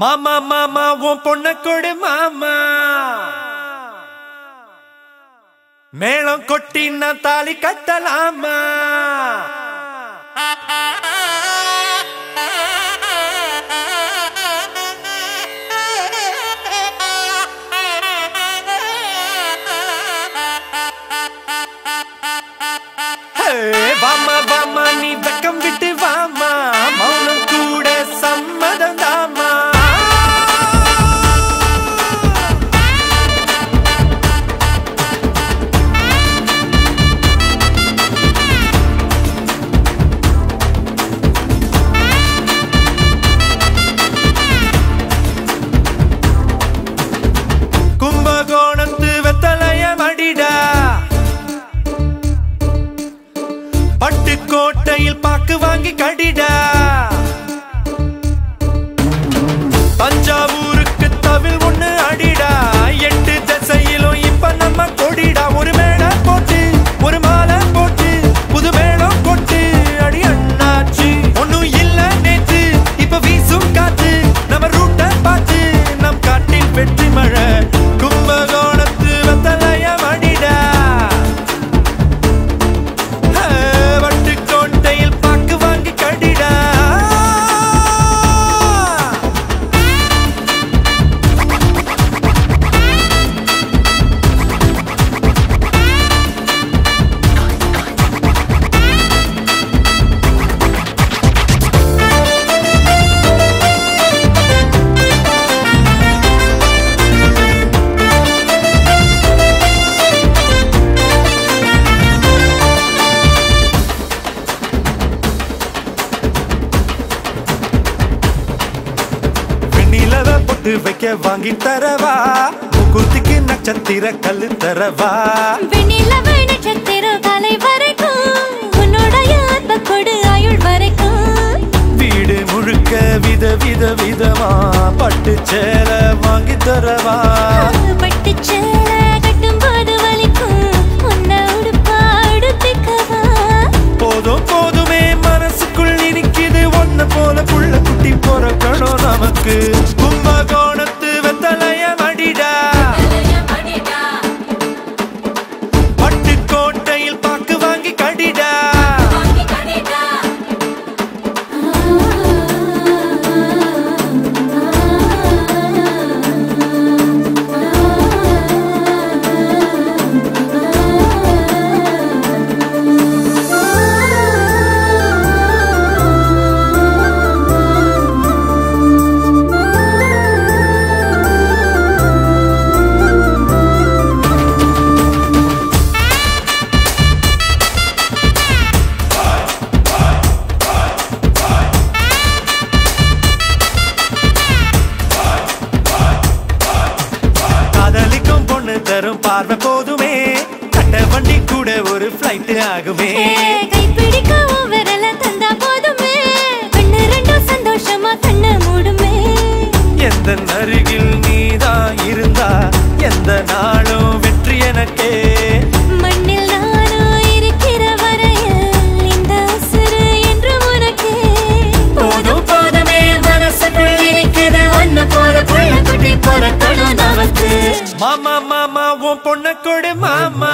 மாமா மாமா உன் பொண்ண கொடு மாமா, மேளம் கொட்டி நான் தாலி கட்டலாமா? வாமா வாமா நீ வெக்கம் விட்டு வாமா, மௌனம் கூட சம்மதம் தாமா. கும்பகோணத்து வெத்தலைய மடிடா, பட்டுக்கோட்டையில் பாக்கு வாங்கி கடிடா, தஞ்சாவூருக்கு தவில் ஒண்ணு அடிடா, எட்டு திசையிலும் இப்ப நம்ம கொடிடா. ஒரு மேடை போட்டு ஒரு மாலை போட்டு புது மேளம் கொட்டு அடி அண்ணாச்சி. ஒன்னும் இல்ல நேத்து இப்ப வீசும் காத்து, நம்ம ரூட்ட பார்த்து நம் காட்டில் வெற்றி மழை. கும்பகோணத்து வெத்தலைய மடிடா, வைக்க வாங்கி தரவா, முகூர்த்திக்கு நட்சத்திர கல்லு தரவா. வெண்ணிலவை நட்சத்திர காலை வரைக்கும் உன்னுடைய அன்ப கொடு ஆயுள் வரைக்கும். வீடு முழுக்க வித வித விதமா பட்டு சேலை வாங்கி தரவா. பட்டு சேலை கட்டும் போது வலிக்கும் உன்னை உடுப்பா உடுத்திக்கவா. போதும் போதுமே மனசுக்குள் நினைக்குது ஒன்ன போல புள்ள குட்டி பொறக்கணும் நமக்கு. கும்பகோணத்து வெத்தலைய மடிடா, பட்டுக்கோட்டையில் பாக்கு வாங்கி கடிடா. தரும் பார்வை போதுமே, கட்ட வண்டி கூட ஒரு ஃப்ளைட் ஆகுமே. கைப்பிடிக்க விரல தந்தா போதுமே, கண்ணு ரெண்டும் சந்தோஷமா கண்ண மூடுமே. எந்த அருகில் நீதான் இருந்தா எந்த நாளும் வெற்றி எனக்கே. மண்ணில் நானும் இருக்கிற வரையில் இந்த உசுறு என்று உனக்கே. போதும் போதுமே மனசுக்குள் இருக்கிற ஒன்ன போல புள்ள குட்டி பொறக்கணும் நமக்கு. மாமா மாமா உன் பொண்ண கொடு மாமா.